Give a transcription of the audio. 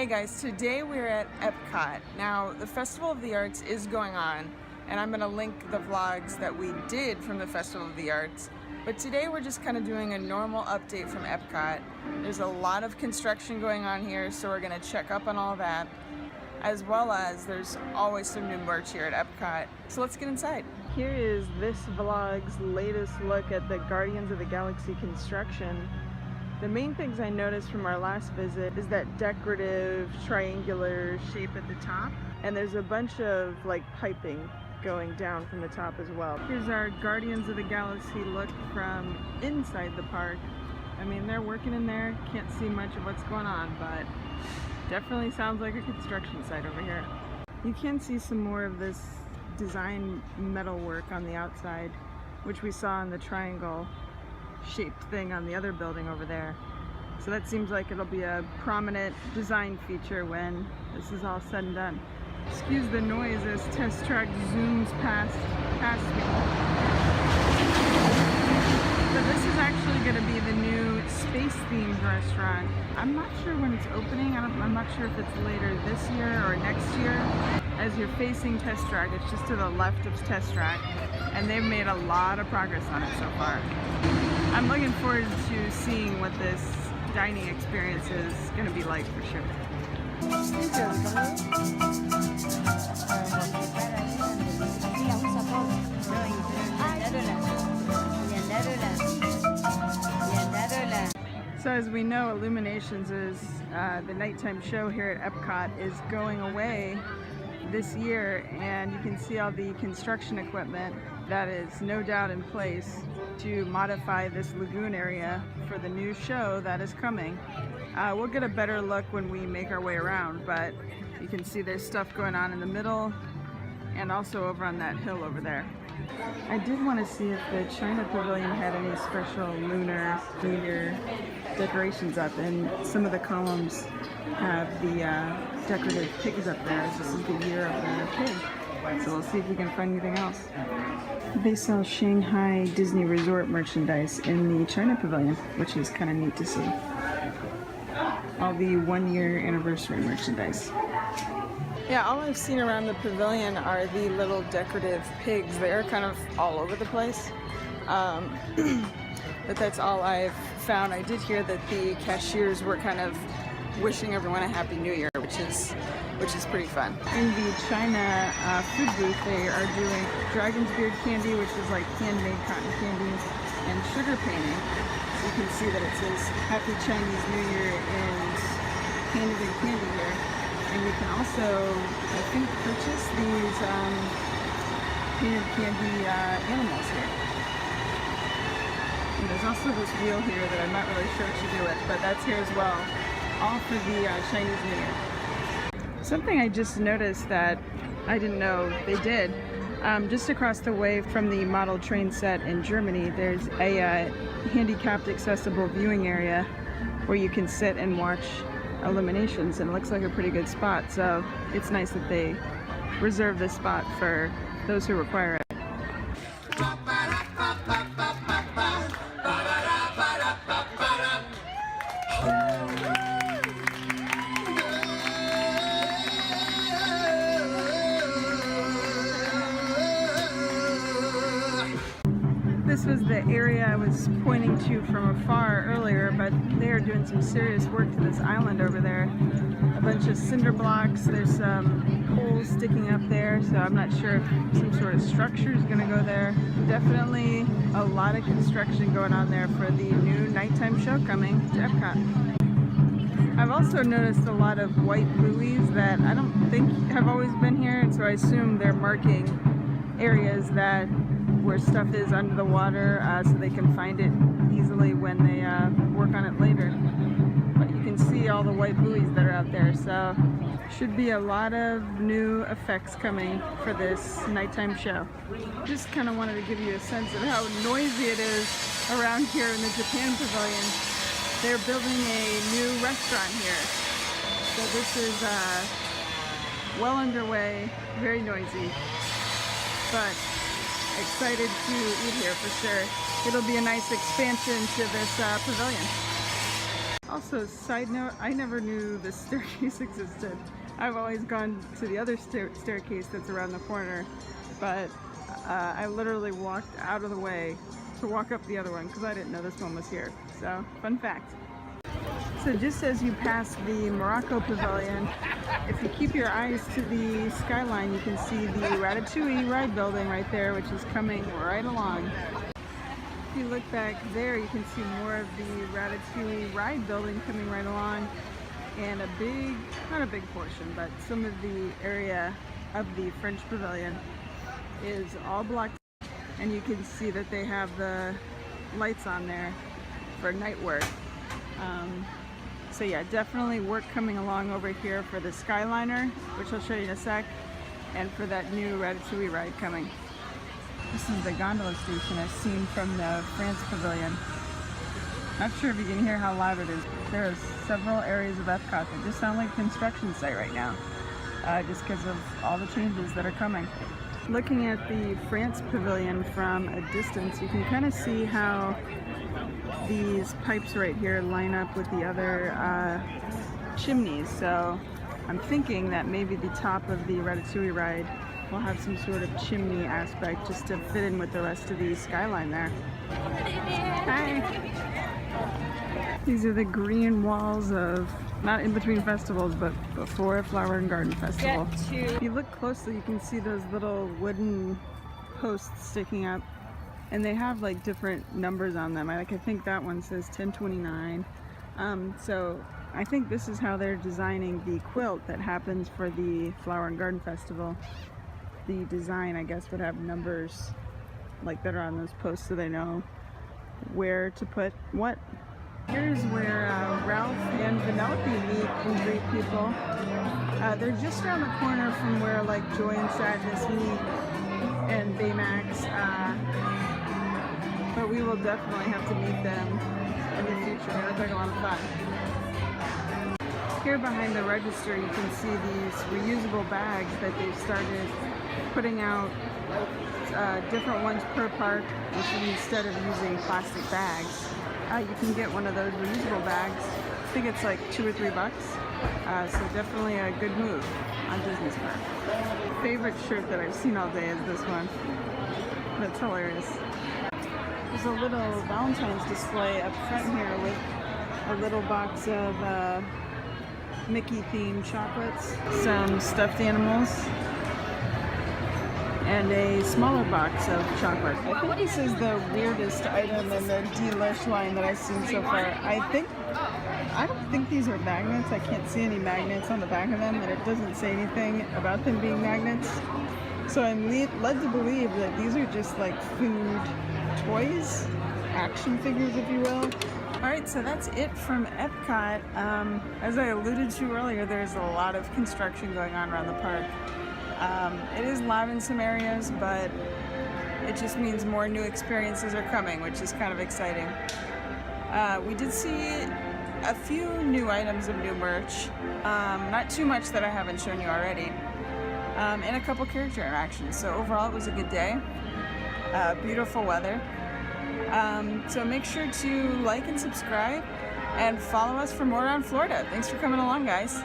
Hey guys, today we're at Epcot. Now, the Festival of the Arts is going on, and I'm gonna link the vlogs that we did from the Festival of the Arts. But today we're just kind of doing a normal update from Epcot. There's a lot of construction going on here, so we're gonna check up on all that. As well as there's always some new merch here at Epcot. So let's get inside. Here is this vlog's latest look at the Guardians of the Galaxy construction. The main things I noticed from our last visit is that decorative triangular shape at the top, and there's a bunch of like piping going down from the top as well. Here's our Guardians of the Galaxy look from inside the park. I mean, they're working in there, can't see much of what's going on, but definitely sounds like a construction site over here. You can see some more of this design metal work on the outside, which we saw in the triangle shaped thing on the other building over there. So that seems like it'll be a prominent design feature when this is all said and done. Excuse the noise as Test Track zooms past me. So this is actually going to be the new space-themed restaurant. I'm not sure when it's opening. I'm not sure if it's later this year or next year. As you're facing Test Track, it's just to the left of Test Track, and they've made a lot of progress on it so far. I'm looking forward to seeing what this dining experience is going to be like for sure. So as we know, Illuminations is the nighttime show here at Epcot is going away this year, and you can see all the construction equipment that is no doubt in place to modify this lagoon area for the new show that is coming. We'll get a better look when we make our way around, but you can see there's stuff going on in the middle and also over on that hill over there. I did want to see if the China Pavilion had any special lunar New Year decorations up, and some of the columns have the decorative pigs up there, as this is the year of the pig. So we'll see if we can find anything else. They sell Shanghai Disney Resort merchandise in the China Pavilion, which is kind of neat to see. All the 1-year anniversary merchandise. Yeah, all I've seen around the pavilion are the little decorative pigs. They're kind of all over the place. But that's all I've found. I did hear that the cashiers were kind of wishing everyone a Happy New Year, which is pretty fun. In the China food booth, they are doing dragon's beard candy, which is like handmade cotton candy, and sugar painting. So you can see that it says Happy Chinese New Year and painted in candy here. And you can also, I think, purchase these painted candy animals here. And there's also this wheel here that I'm not really sure what to do with, but that's here as well. All for the Chinese New Year. Something I just noticed that I didn't know they did, just across the way from the model train set in Germany, there's a handicapped accessible viewing area where you can sit and watch Illuminations, and it looks like a pretty good spot. So it's nice that they reserve this spot for those who require it. This was the area I was pointing to from afar earlier, but they are doing some serious work to this island over there. A bunch of cinder blocks, there's some poles sticking up there, so I'm not sure if some sort of structure is going to go there. Definitely a lot of construction going on there for the new nighttime show coming to Epcot. I've also noticed a lot of white buoys that I don't think have always been here, and so I assume they're marking areas that where stuff is under the water, so they can find it easily when they work on it later. But you can see all the white buoys that are out there, so should be a lot of new effects coming for this nighttime show. Just kind of wanted to give you a sense of how noisy it is around here in the Japan Pavilion. They're building a new restaurant here, so this is well underway, very noisy, but excited to eat here for sure. It'll be a nice expansion to this pavilion. Also, side note, I never knew this staircase existed. I've always gone to the other staircase that's around the corner, but I literally walked out of the way to walk up the other one because I didn't know this one was here. So, fun fact. So just as you pass the Morocco Pavilion, if you keep your eyes to the skyline, you can see the Ratatouille ride building right there, which is coming right along. If you look back there, you can see more of the Ratatouille ride building coming right along, and a big, not a big portion, but some of the area of the French Pavilion is all blocked, and you can see that they have the lights on there for night work. So yeah, definitely work coming along over here for the Skyliner, which I'll show you in a sec, and for that new Ratatouille ride coming. This is the gondola station I've seen from the France Pavilion. Not sure if you can hear how loud it is. There are several areas of Epcot that just sound like a construction site right now, just because of all the changes that are coming. Looking at the France Pavilion from a distance, you can kind of see how these pipes right here line up with the other chimneys. So I'm thinking that maybe the top of the Ratatouille ride will have some sort of chimney aspect just to fit in with the rest of the skyline there. Hi! These are the green walls of, not in between festivals, but before Flower and Garden Festival. If you look closely, you can see those little wooden posts sticking up, and they have like different numbers on them. I think that one says 1029. So I think this is how they're designing the quilt that happens for the Flower and Garden Festival. The design, I guess, would have numbers like that are on those posts so they know where to put what. Here's where Ralph and Vanellope meet and greet people. They're just around the corner from where like Joy and Sadness meet and Baymax, but we will definitely have to meet them in the future. It looks like a lot of fun. Here behind the register you can see these reusable bags that they've started putting out, different ones per park, which instead of using plastic bags, you can get one of those reusable bags. I think it's like $2 or $3. So definitely a good move on Disney's part. Favorite shirt that I've seen all day is this one. That's hilarious. There's a little Valentine's display up front here with a little box of Mickey themed chocolates, some stuffed animals, and a smaller box of chocolate. I think this is the weirdest item in the Delish line that I've seen so far. I don't think these are magnets. I can't see any magnets on the back of them, and it doesn't say anything about them being magnets. So I'm led to believe that these are just like food toys, action figures if you will. Alright, so that's it from Epcot. As I alluded to earlier, there's a lot of construction going on around the park. It is loud in some areas, but it just means more new experiences are coming, which is kind of exciting. We did see a few new items of new merch, not too much that I haven't shown you already, and a couple character interactions. So overall it was a good day, beautiful weather. So make sure to like and subscribe and follow us for more on Florida. Thanks for coming along, guys.